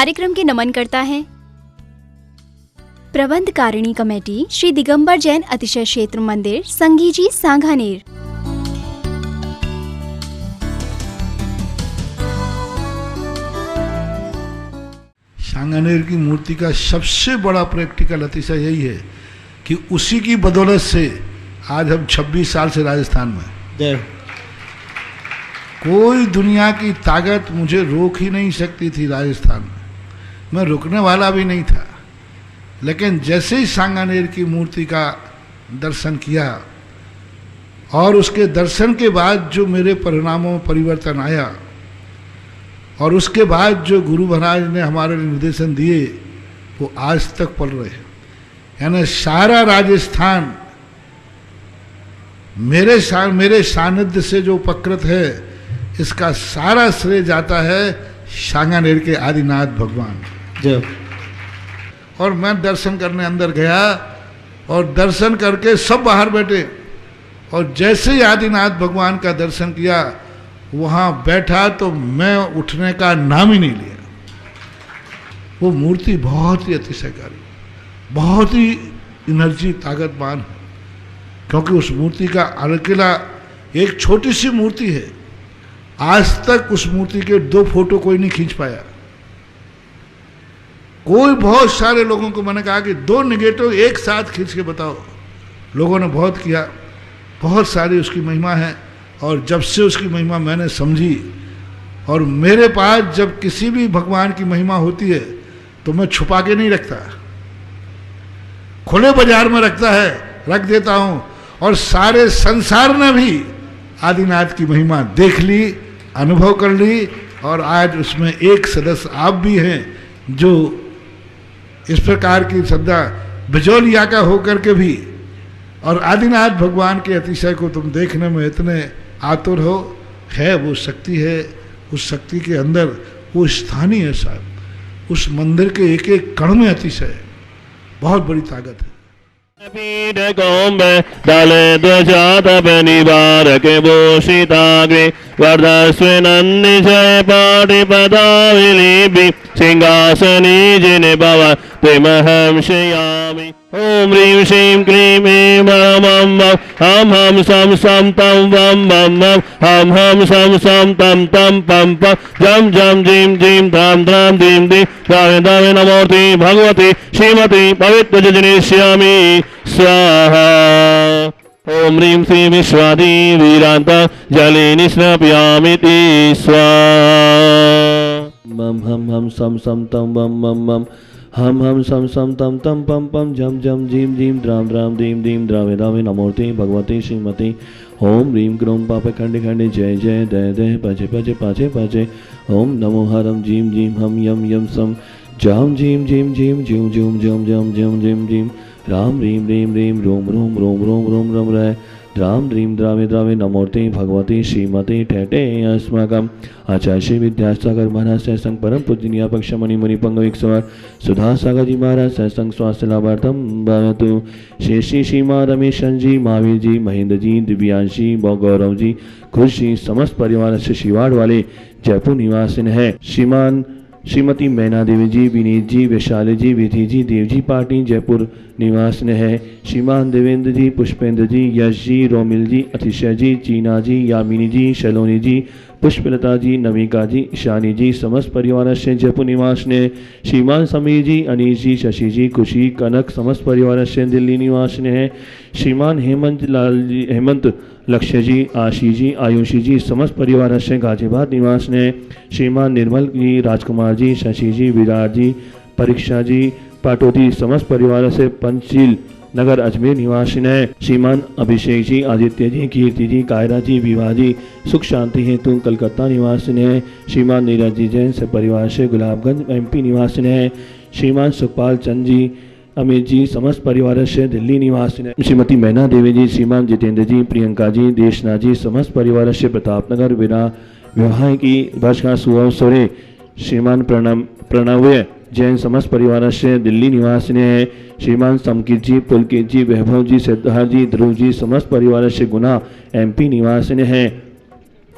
कार्यक्रम के नमन करता है प्रबंधकारिणी कमेटी श्री दिगंबर जैन अतिशय क्षेत्र मंदिर संगीजी सांगानेर। सांगानेर की मूर्ति का सबसे बड़ा प्रैक्टिकल अतिशय यही है कि उसी की बदौलत से आज हम 26 साल से राजस्थान में, कोई दुनिया की ताकत मुझे रोक ही नहीं सकती थी। राजस्थान में मैं रुकने वाला भी नहीं था, लेकिन जैसे ही सांगानेर की मूर्ति का दर्शन किया और उसके दर्शन के बाद जो मेरे परिणामों में परिवर्तन आया और उसके बाद जो गुरु महाराज ने हमारे निर्देशन दिए वो आज तक पल रहे हैं। यानी सारा राजस्थान मेरे सानिध्य से जो उपकृत है, इसका सारा श्रेय जाता है सांगानेर के आदिनाथ भगवान। जब और मैं दर्शन करने अंदर गया और दर्शन करके सब बाहर बैठे और जैसे ही आदिनाथ भगवान का दर्शन किया वहाँ बैठा तो मैं उठने का नाम ही नहीं लिया। वो मूर्ति बहुत ही अतिशयकारी, बहुत ही एनर्जी ताकतवान है, क्योंकि उस मूर्ति का अकेला एक छोटी सी मूर्ति है। आज तक उस मूर्ति के 2 फोटो कोई नहीं खींच पाया। कोई बहुत सारे लोगों को मैंने कहा कि 2 नेगेटिव एक साथ खींच के बताओ, लोगों ने बहुत किया। बहुत सारी उसकी महिमा है और जब से उसकी महिमा मैंने समझी और मेरे पास जब किसी भी भगवान की महिमा होती है तो मैं छुपा के नहीं रखता, खुले बाजार में रख देता हूँ। और सारे संसार ने भी आदिनाथ की महिमा देख ली, अनुभव कर ली और आज उसमें एक सदस्य आप भी हैं जो इस प्रकार की श्रद्धा बिजौलिया का होकर के भी और आदिनाथ भगवान के अतिशय को तुम देखने में इतने आतुर हो। है वो शक्ति है, उस शक्ति के अंदर वो स्थानीय है साहब, उस मंदिर के एक एक कण में अतिशय है, बहुत बड़ी ताकत है। दले ध्वजात निवारक भूषिताग्रे वर्धस्विनन्निजय पाटिपदाविलिपि सिंहासनी जिन भव त्रिमहं शयामि। ओम ह्रीं श्रीं क्लीं ऐं मम हम हम सम सम तम वम मम हम हम सम सम तम तम पम पम जम जम जीम जीम धाम धाम दीम दी दावे दावे नमोति भगवती श्रीमती पवित्र जनिष्यामि स्वाहा। ओम ह्रीं श्रीं विश्वादी वीरांत जले निस्नपयामि स्वाहा। मम हम सम सम तम वम मम हम सम सम तम तम पम पम जम जम जीम जीम द्राम द्राम दीम दीम द्रावे दावे नमोति भगवती श्रीमती। ओम ह्रीं क्रों पाप खंडे खंडे जय जय दय दय पचे पचे पाचे पाचे। ओम नमो हरम जीम जीम हम यम यम सम जाम जीम जीम जीम ज्यूम ज्यूम जम जम जम जिम जिम राम ह्रीं ह्रीं ह्रीं रोम रोम रोम रोम रोम रम रय द्राम ह्रीं द्रावे द्रावे नमोति भगवती श्रीमती ठेठे अस्माकम आचार्य श्री विद्यासागर महाराज सत्संग परम पूजनीय पक्ष मणि मुनि पंग स्वर सुधा सागर जी महाराज सत्संग स्वास्थ्य लाभार्थम भवतु। श्री श्रीमा रमेश जी, महावीर जी, महेंद्र जी, दिव्यांशी, गौरव जी, खुशी समस्त परिवार से शिवाड़ वाले जयपुर निवासिन है। श्रीमती मैना देवी जी, विनीत जी, वैशाली जी, विधि जी, देव जी पार्टी जयपुर निवास ने है। श्रीमान देवेंद्र जी, पुष्पेंद्र जी, यश जी, रोमिल जी, अतिशय जी, चीना जी, यामिनी जी, शलोनी जी, पुष्पलता जी, नविका जी, ईशानी जी समस्त परिवार से जयपुर निवास ने। श्रीमान समीर जी, अनीश जी, शशि जी, खुशी, कनक समस्त परिवार से दिल्ली निवास ने है। श्रीमान हेमंत लक्ष्य जी, आशी जी, आयुषी जी समस्त परिवार से गाजियाबाद निवास ने। श्रीमान निर्मल जी, राजकुमार जी, शशि जी, विराट जी, परीक्षा जी, पाटोती समस्त परिवार से पंचशील नगर अजमेर निवासी है। श्रीमान अभिषेक जी, आदित्य जी, कीर्ति जी, कायरा जी, विवाह जी सुख शांति हेतु कलकत्ता निवासी है। श्रीमान नीरज जी जैन से परिवार से गुलाबगंज MP निवासी है। श्रीमान सुखपाल चंद जी, अमित जी समस्त परिवार से दिल्ली निवासी है। श्रीमती मैना देवी जी, श्रीमान जितेंद्र जी, प्रियंका जी, देशना जी समस्त परिवार से प्रतापनगर बिना विवाह की वर्षगांठ शुभ अवसरे। श्रीमान प्रणव जैन समस्त परिवार से दिल्ली निवासी है। श्रीमान समकित जी, पुलकित जी, वैभव जी, सिद्धार्थ जी, ध्रुव जी समस्त परिवार से गुना MP निवासी है।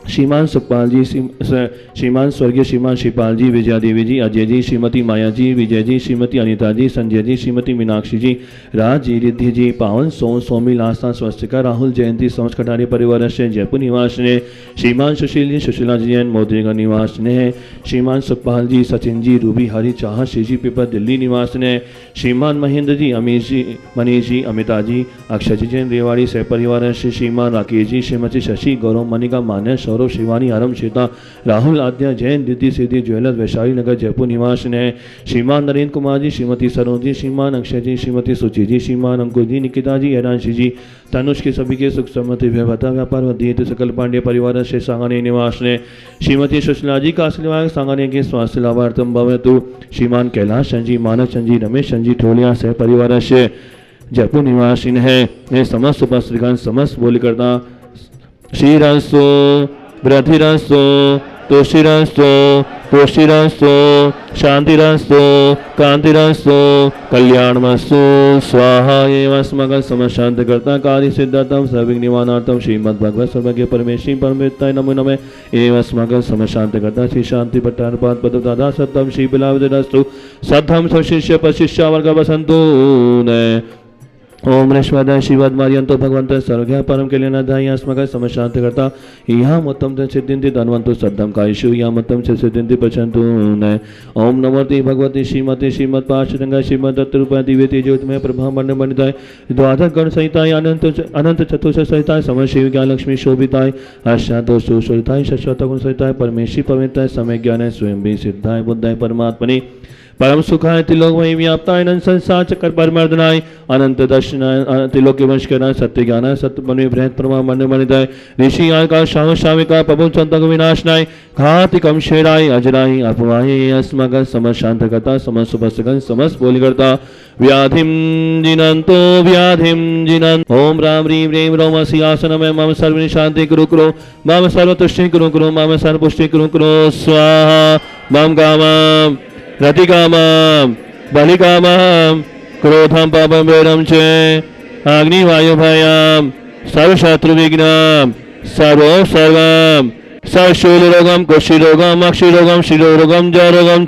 श्रीमान सुखपाल जी, श्रीमान स्वर्गीय श्रीमान शिवपाल जी, विजया देवी जी, अजय जी, श्रीमती माया जी, विजय जी, श्रीमती अनीता जी, संजय जी, श्रीमती मीनाक्षी जी, राज जी, रिद्धि जी, पावन सोमी लास्ता स्वस्तिका राहुल जयंती समस्त कटारी परिवार से जयपुर निवास ने श्रीमान सुशील जी, सुशीला जी जैन मोदरीगा निवास ने श्रीमान सुखपाल जी, सचिन जी, रूबी हरि चाह श्रीजी पेपर दिल्ली निवास ने श्रीमान महेंद्र जी, अमीश जी, मनीष जी, अमिता जी, अक्षय जी जैन रेवाड़ी सह परिवार से श्रीमान राकेश जी, श्रीमती शशि गौरव मनिका मान्य सौरभ शिवानी आरम श्वेता राहुल आद्या जैन रिद्धि सिद्धि ज्वेलर्स वैशाली नगर जयपुर निवास ने श्रीमान नरेंद्र कुमार जी, श्रीमती सरोज जी, श्रीमान अक्षय जी, श्रीमती सुचि जी, श्रीमान अंकुर जी, निकिता जी, हैरांशी जी, तनुष के सभी के सुख समृद्धि व्यवता व्यापार व सकल पांडे परिवार से सांगाने निवास ने श्रीमती सुशीला जी का आशीर्वाद सांगाने के स्वास्थ्य लाभार्थम भवतु श्रीमान कैलाश संजी, मानव संजी, रमेश संजी ठोलिया सह परिवार से जयपुर निवासी है समस्त उपस्थितगण समस्त बोली करता श्रीरस्तु वृद्धिरस्तु तुष्टिरस्तु पुष्टिरस्तु शांतिरस्तु कांतिरस्तु कल्याणमस्तु स्वाहा एवं अस्मकं समशांतकर्ता कार्य सिद्धार्थम सर्विघ्न निवारणार्थम श्रीमद् भगवत सर्वज्ञ परमेश्वरी परमेत्ताय नमो नमः एवं अस्मकं समशांतकर्ता श्री शांति भट्टारपाद पददादा सत्यम श्री बिलाविदस्तु सद्धम स्वशिष्य पशिष्य वर्ग वसंतु न ओम नश्वदाय श्रीवद मारियंतो भगवंत सर्वज्ञ परम कल्याणाय अस्मकं समशांत करता यहाँ मतम सिद्धिंति धनवंतो सद्धम कायशु यहाँ मतम सिद्धिंति पचंतु न ओम नमोते भगवती श्रीमती श्रीमद पार्षदंगा श्रीमद दत्त रूपा दिव्य तेजोतमय प्रभा मंडल मंडिताय द्वादश गण सहिताय अनंत चतुर्थ सहिताय समर शिव ज्ञान लक्ष्मी शोभिताय अष्टादश सुशोभिताय शाश्वत गुण सहिताय परमेश्वरी पवित्राय समय ज्ञान स्वयं भी सिद्धाय बुद्धाय परमात्मने परम सुखाय त्रिलोकमयी व्याप्ताय अनंत संसार चक्र परमर्दनाय अनंत दर्शनाय त्रिलोक्य वंशकराय सत्य ज्ञानाय सत्यमणि बृहत् परमा मंडल मणिताय ऋषि आयका शाम शामिका प्रभु संतक विनाशनाय घातिकम शेराय अजराय अपवाय अस्मकं समशांतकर्ता समस्त उपस्थितगण समस्त बोली करता व्याधिम जिनंतो व्याधिम जिनंत ओम राम ह्रीं ह्रीं रोम सिंहासनमय मम सर्व शांति कुरु कुरु मम सर्व तुष्टि कुरु कुरु मम सर्व पुष्टि कुरु कुरु स्वाहा मम कामं रतिकामं बलिकामं क्रोधं पापं वैरं च अग्निवायुभयं सर्वशत्रुविघ्नं सर्वं सर्वशूलरोगं कुष्ठरोगं अक्षयरोगं शिरोरोगं जयरोगं च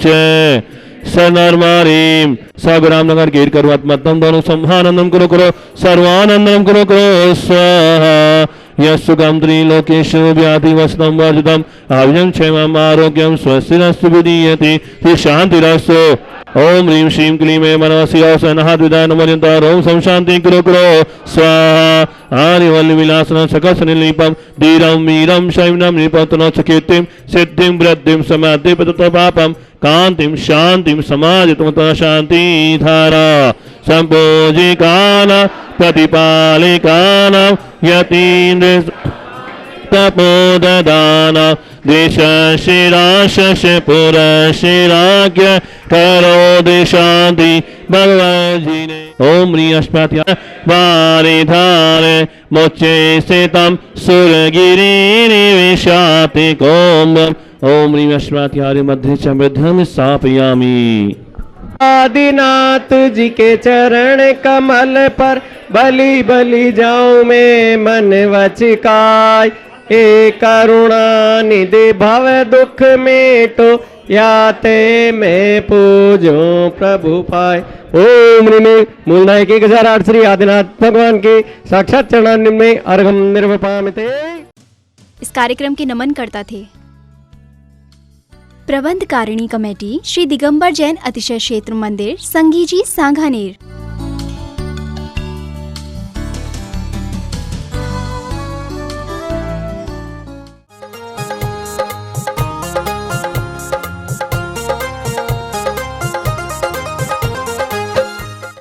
सर्वनरमारीं सर्वरामनगर कीर् कर्वत्मत्तं दोनों संहानंदं कुरु कुरु सर्वानंदं कुरु कुरु स्वाहा यस्सुखं त्रिलोकेषु व्याधिवसनं वर्जितम् आयुषं क्षेमम् आरोग्यं स्वस्तिरस्तु विधीयते शान्तिरस्तु ओम ह्रीं श्रीं क्लीं मे मनवसियोसनः द्विधाय नमोऽन्तार ओम संशान्ति कुरु कुरु स्वाहा आर्यवल्लविलासनं सकसनिलिपं धीरं वीरं शैवनं निपतनो चकीर्तिं सिद्धिं वृद्धिं समाधिं पापं कांतिं शांतिं समाजितमतः शान्तिधारा संपूजिकानां प्रतिपालिकानां यतीन्द्र तपोददानां देशशिराशपुरशिराज्ञ करो शांति भगवद्जीने ओम ह्रीं अष्टाध्या वारिधारे मोचे स्थितं सुरगिरिनिविशाति कोम्बम् ओम ह्रीं अष्टाध्याय मध्ये च मध्यम स्थापयामि आदिनाथ जी के चरण कमल पर बलि बलि जाऊं मैं मन वचकाय हे करुणा निधि भव दुख मेटो याते मैं पूजो प्रभु पाए। ओम ह्रीं मूलनायक 1008 श्री आदिनाथ भगवान के साक्षात चरण में अर्घम निर्वपामिते। इस कार्यक्रम के नमन करता थे प्रबंधकारिणी कमेटी श्री दिगंबर जैन अतिशय क्षेत्र मंदिर संगीजी सांगानेर।